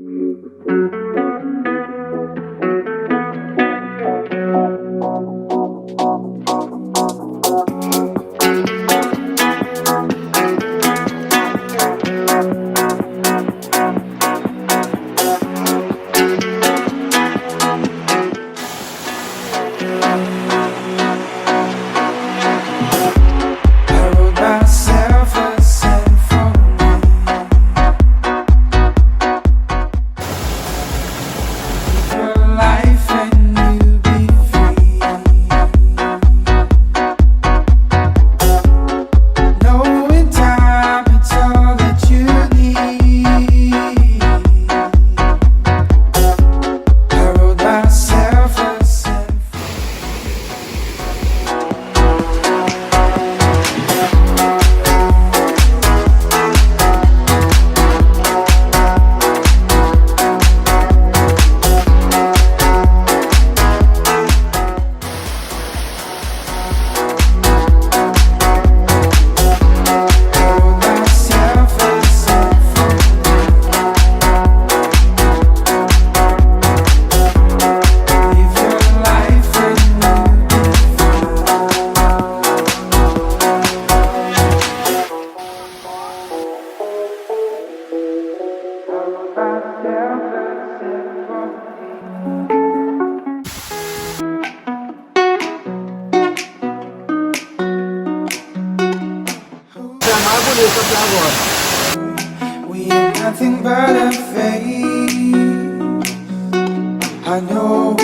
I wrote myself a symphony. Your life and you be free. Knowing time, it's all that you need. I wrote myself a symphony. We are nothing but a phase. I know